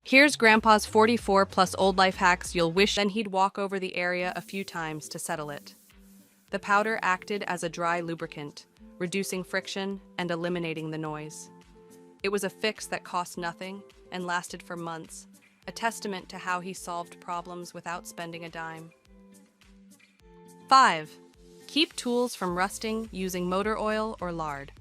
Here's Grandpa's 44 plus old life hacks you'll wish. Then he'd walk over the area a few times to settle it. The powder acted as a dry lubricant, reducing friction and eliminating the noise. It was a fix that cost nothing and lasted for months, a testament to how he solved problems without spending a dime. 5. Keep tools from rusting using motor oil or lard.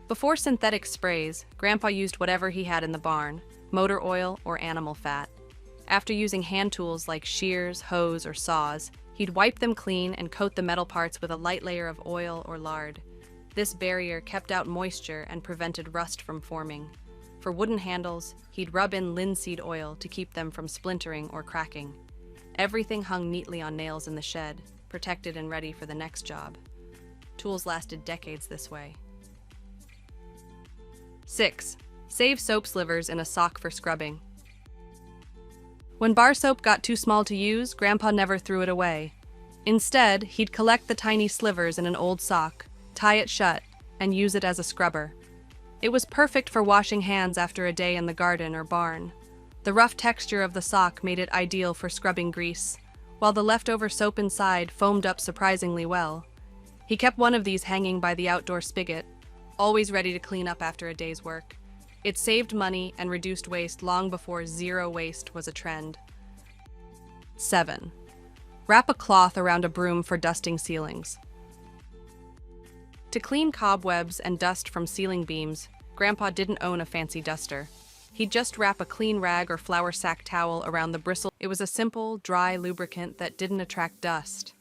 Before synthetic sprays, Grandpa used whatever he had in the barn, motor oil or animal fat. After using hand tools like shears, hoes, or saws, he'd wipe them clean and coat the metal parts with a light layer of oil or lard. This barrier kept out moisture and prevented rust from forming. For wooden handles, he'd rub in linseed oil to keep them from splintering or cracking. Everything hung neatly on nails in the shed, protected and ready for the next job. Tools lasted decades this way. 6. Save soap slivers in a sock for scrubbing. When bar soap got too small to use, Grandpa never threw it away. Instead, he'd collect the tiny slivers in an old sock, tie it shut, and use it as a scrubber. It was perfect for washing hands after a day in the garden or barn. The rough texture of the sock made it ideal for scrubbing grease, while the leftover soap inside foamed up surprisingly well. He kept one of these hanging by the outdoor spigot, always ready to clean up after a day's work. It saved money and reduced waste long before zero waste was a trend. 7. Wrap a cloth around a broom for dusting ceilings. To clean cobwebs and dust from ceiling beams, Grandpa didn't own a fancy duster. He'd just wrap a clean rag or flour sack towel around the bristle. It was a simple, dry lubricant that didn't attract dust.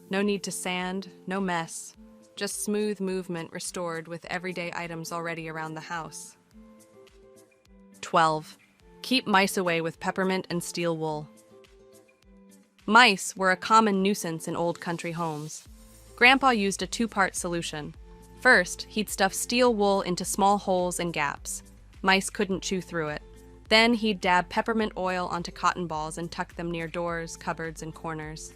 No need to sand, no mess. Just smooth movement restored with everyday items already around the house. 12. Keep mice away with peppermint and steel wool. Mice were a common nuisance in old country homes. Grandpa used a two-part solution. First, he'd stuff steel wool into small holes and gaps. Mice couldn't chew through it. Then he'd dab peppermint oil onto cotton balls and tuck them near doors, cupboards, and corners.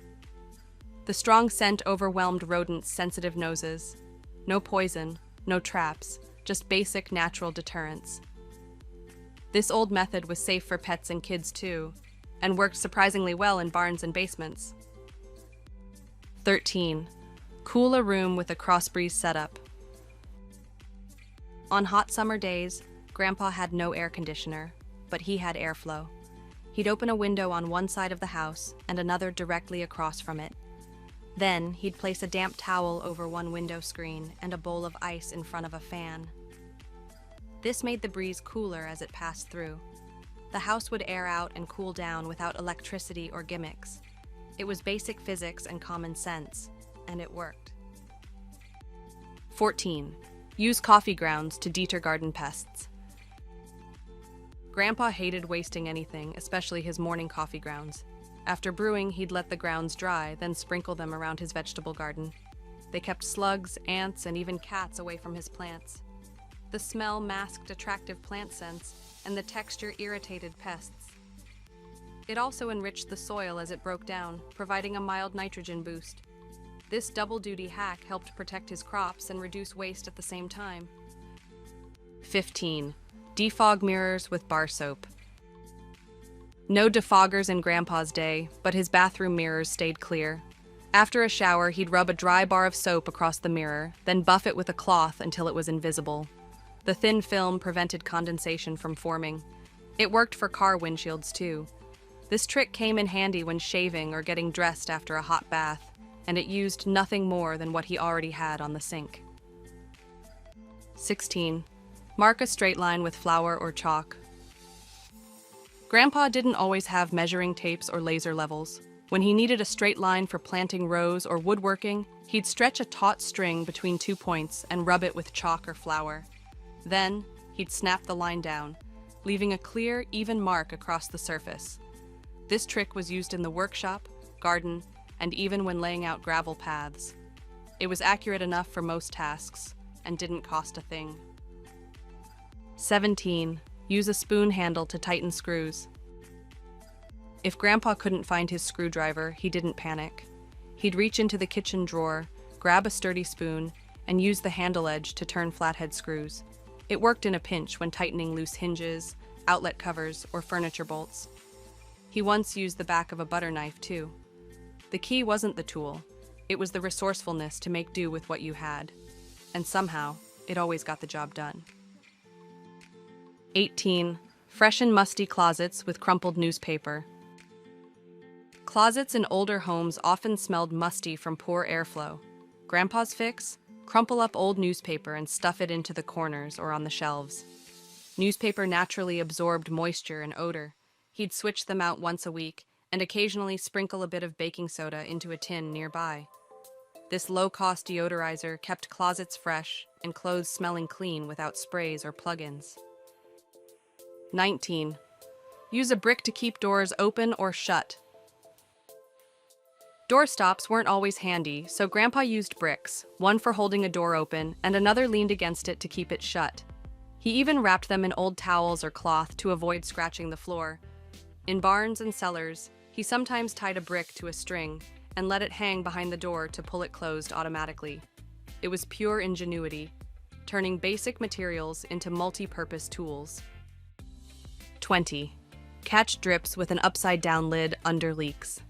The strong scent overwhelmed rodents' sensitive noses. No poison, no traps, just basic natural deterrents. This old method was safe for pets and kids too, and worked surprisingly well in barns and basements. 13. Cool a room with a crossbreeze setup. On hot summer days, Grandpa had no air conditioner, but he had airflow. He'd open a window on one side of the house and another directly across from it. Then, he'd place a damp towel over one window screen and a bowl of ice in front of a fan. This made the breeze cooler as it passed through. The house would air out and cool down without electricity or gimmicks. It was basic physics and common sense, and it worked. 14. Use coffee grounds to deter garden pests. Grandpa hated wasting anything, especially his morning coffee grounds. After brewing, he'd let the grounds dry, then sprinkle them around his vegetable garden. They kept slugs, ants, and even cats away from his plants. The smell masked attractive plant scents, and the texture irritated pests. It also enriched the soil as it broke down, providing a mild nitrogen boost. This double-duty hack helped protect his crops and reduce waste at the same time. 15. Defog mirrors with bar soap. No defoggers in Grandpa's day, but his bathroom mirrors stayed clear. After a shower, he'd rub a dry bar of soap across the mirror, then buff it with a cloth until it was invisible. The thin film prevented condensation from forming. It worked for car windshields too. This trick came in handy when shaving or getting dressed after a hot bath, and it used nothing more than what he already had on the sink. 16. Mark a straight line with flour or chalk. Grandpa didn't always have measuring tapes or laser levels. When he needed a straight line for planting rows or woodworking, he'd stretch a taut string between 2 points and rub it with chalk or flour. Then, he'd snap the line down, leaving a clear, even mark across the surface. This trick was used in the workshop, garden, and even when laying out gravel paths. It was accurate enough for most tasks, and didn't cost a thing. 17. Use a spoon handle to tighten screws. If Grandpa couldn't find his screwdriver, he didn't panic. He'd reach into the kitchen drawer, grab a sturdy spoon, and use the handle edge to turn flathead screws. It worked in a pinch when tightening loose hinges, outlet covers, or furniture bolts. He once used the back of a butter knife, too. The key wasn't the tool, it was the resourcefulness to make do with what you had. And somehow, it always got the job done. 18. Fresh and musty closets with crumpled newspaper. Closets in older homes often smelled musty from poor airflow. Grandpa's fix? Crumple up old newspaper and stuff it into the corners or on the shelves. Newspaper naturally absorbed moisture and odor. He'd switch them out once a week and occasionally sprinkle a bit of baking soda into a tin nearby. This low-cost deodorizer kept closets fresh and clothes smelling clean without sprays or plug-ins. 19. Use a brick to keep doors open or shut. Door stops weren't always handy, so Grandpa used bricks, one for holding a door open and another leaned against it to keep it shut. He even wrapped them in old towels or cloth to avoid scratching the floor. In barns and cellars, he sometimes tied a brick to a string and let it hang behind the door to pull it closed automatically. It was pure ingenuity, turning basic materials into multi-purpose tools. 20. Catch drips with an upside-down lid under leaks.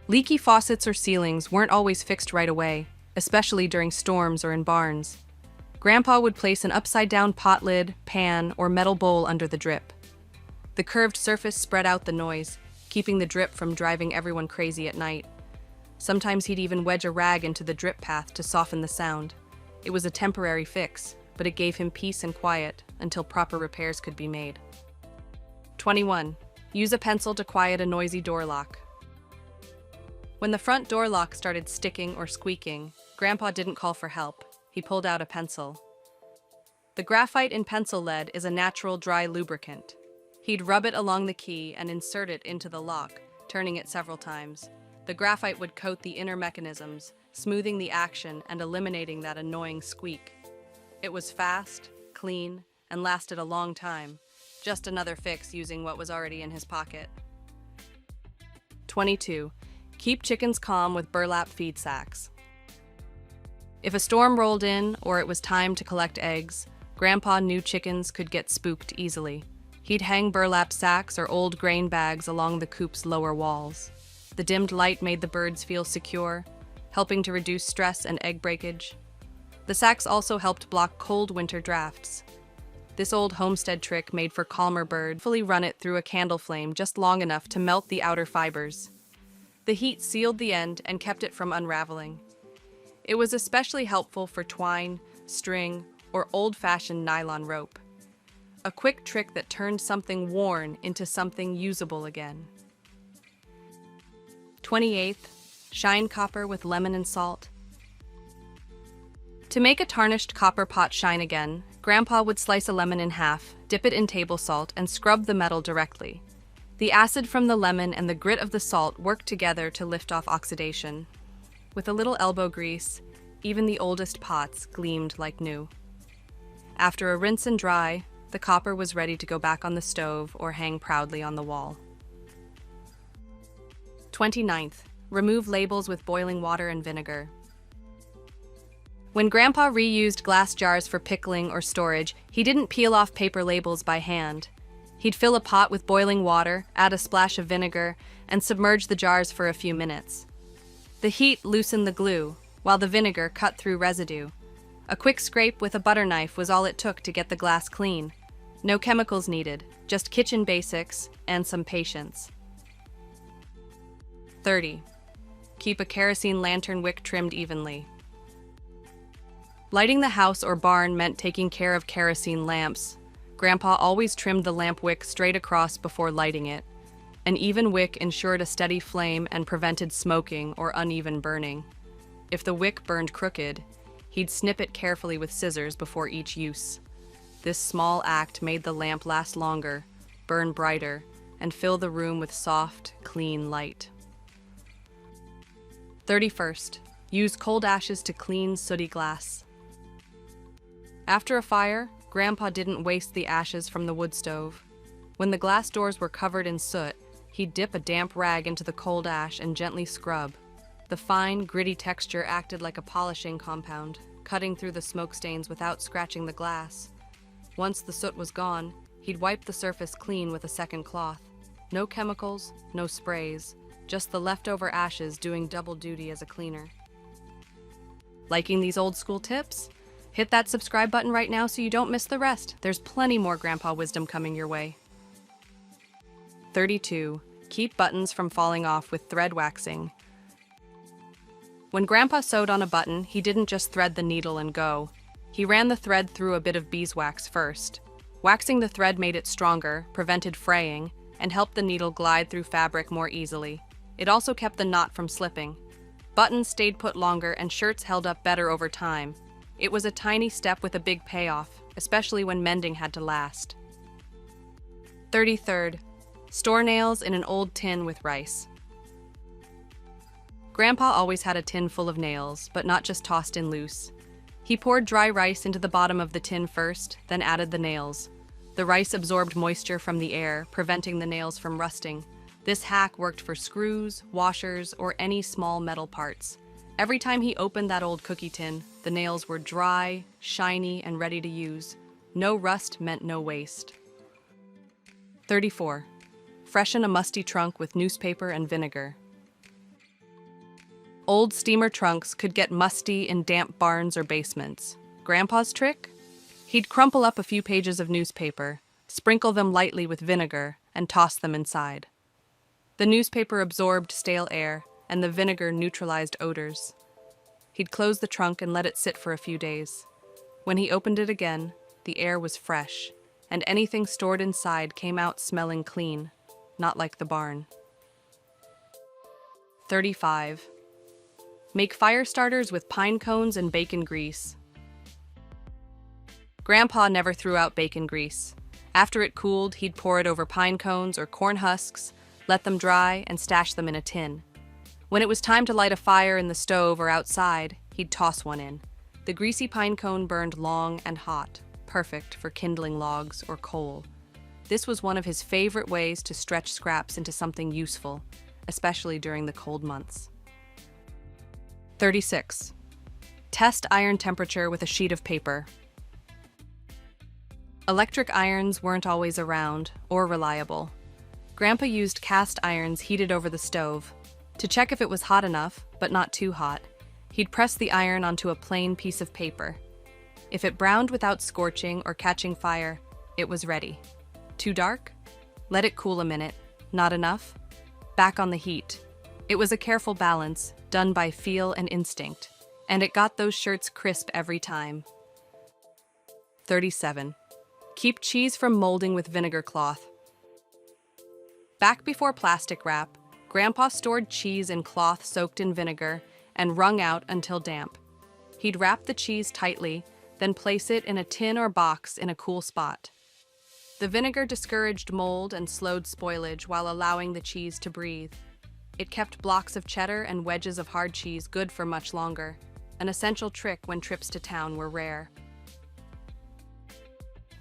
Leaky faucets or ceilings weren't always fixed right away, especially during storms or in barns. Grandpa would place an upside-down pot lid, pan, or metal bowl under the drip. The curved surface spread out the noise, keeping the drip from driving everyone crazy at night. Sometimes he'd even wedge a rag into the drip path to soften the sound. It was a temporary fix, but it gave him peace and quiet until proper repairs could be made. 21. Use a pencil to quiet a noisy door lock. When the front door lock started sticking or squeaking, Grandpa didn't call for help. He pulled out a pencil. The graphite in pencil lead is a natural dry lubricant. He'd rub it along the key and insert it into the lock, turning it several times. The graphite would coat the inner mechanisms, smoothing the action and eliminating that annoying squeak. It was fast, clean, and lasted a long time. Just another fix using what was already in his pocket. 22. Keep chickens calm with burlap feed sacks. If a storm rolled in or it was time to collect eggs, Grandpa knew chickens could get spooked easily. He'd hang burlap sacks or old grain bags along the coop's lower walls. The dimmed light made the birds feel secure, helping to reduce stress and egg breakage. The sacks also helped block cold winter drafts. This old homestead trick made for calmer birds. Fully run it through a candle flame just long enough to melt the outer fibers. The heat sealed the end and kept it from unraveling. It was especially helpful for twine, string, or old-fashioned nylon rope. A quick trick that turned something worn into something usable again. 28th, shine copper with lemon and salt. To make a tarnished copper pot shine again, Grandpa would slice a lemon in half, dip it in table salt, and scrub the metal directly. The acid from the lemon and the grit of the salt worked together to lift off oxidation. With a little elbow grease, even the oldest pots gleamed like new. After a rinse and dry, the copper was ready to go back on the stove or hang proudly on the wall. 29th, remove labels with boiling water and vinegar. When Grandpa reused glass jars for pickling or storage, he didn't peel off paper labels by hand. He'd fill a pot with boiling water, add a splash of vinegar, and submerge the jars for a few minutes. The heat loosened the glue, while the vinegar cut through residue. A quick scrape with a butter knife was all it took to get the glass clean. No chemicals needed, just kitchen basics and some patience. 30. Keep a kerosene lantern wick trimmed evenly. Lighting the house or barn meant taking care of kerosene lamps. Grandpa always trimmed the lamp wick straight across before lighting it. An even wick ensured a steady flame and prevented smoking or uneven burning. If the wick burned crooked, he'd snip it carefully with scissors before each use. This small act made the lamp last longer, burn brighter, and fill the room with soft, clean light. 31st, use cold ashes to clean sooty glass. After a fire, Grandpa didn't waste the ashes from the wood stove. When the glass doors were covered in soot, he'd dip a damp rag into the cold ash and gently scrub. The fine, gritty texture acted like a polishing compound, cutting through the smoke stains without scratching the glass. Once the soot was gone, He'd wipe the surface clean with a second cloth. No chemicals, no sprays, just the leftover ashes doing double duty as a cleaner. Liking these old school tips? Hit that subscribe button right now so you don't miss the rest. There's plenty more grandpa wisdom coming your way. 32. Keep buttons from falling off with thread waxing. When Grandpa sewed on a button, he didn't just thread the needle and go. He ran the thread through a bit of beeswax first. Waxing the thread made it stronger, prevented fraying, and helped the needle glide through fabric more easily. It also kept the knot from slipping. Buttons stayed put longer and shirts held up better over time. It was a tiny step with a big payoff, especially when mending had to last. 33rd. Store nails in an old tin with rice. Grandpa always had a tin full of nails, but not just tossed in loose. He poured dry rice into the bottom of the tin first, then added the nails. The rice absorbed moisture from the air, preventing the nails from rusting. This hack worked for screws, washers, or any small metal parts. Every time he opened that old cookie tin, the nails were dry, shiny, and ready to use. No rust meant no waste. 34. Freshen a musty trunk with newspaper and vinegar. Old steamer trunks could get musty in damp barns or basements. Grandpa's trick? He'd crumple up a few pages of newspaper, sprinkle them lightly with vinegar, and toss them inside. The newspaper absorbed stale air, and the vinegar neutralized odors. He'd close the trunk and let it sit for a few days. When he opened it again, the air was fresh, and anything stored inside came out smelling clean, not like the barn. 35. Make fire starters with pine cones and bacon grease. Grandpa never threw out bacon grease. After it cooled, he'd pour it over pine cones or corn husks, let them dry, and stash them in a tin. When it was time to light a fire in the stove or outside, he'd toss one in. The greasy pine cone burned long and hot, perfect for kindling logs or coal. This was one of his favorite ways to stretch scraps into something useful, especially during the cold months. 36. Test iron temperature with a sheet of paper. Electric irons weren't always around or reliable. Grandpa used cast irons heated over the stove. To check if it was hot enough, but not too hot, he'd press the iron onto a plain piece of paper. If it browned without scorching or catching fire, it was ready. Too dark? Let it cool a minute. Not enough? Back on the heat. It was a careful balance, done by feel and instinct, and it got those shirts crisp every time. 37. Keep cheese from molding with vinegar cloth. Back before plastic wrap, Grandpa stored cheese in cloth soaked in vinegar and wrung out until damp. He'd wrap the cheese tightly, then place it in a tin or box in a cool spot. The vinegar discouraged mold and slowed spoilage while allowing the cheese to breathe. It kept blocks of cheddar and wedges of hard cheese good for much longer, an essential trick when trips to town were rare.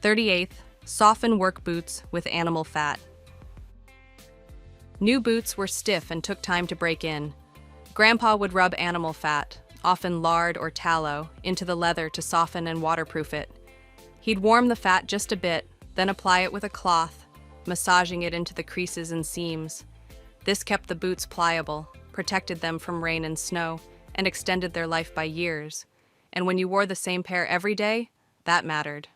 38th. Soften work boots with animal fat. New boots were stiff and took time to break in. Grandpa would rub animal fat, often lard or tallow, into the leather to soften and waterproof it. He'd warm the fat just a bit, then apply it with a cloth, massaging it into the creases and seams. This kept the boots pliable, protected them from rain and snow, and extended their life by years. And when you wore the same pair every day, that mattered.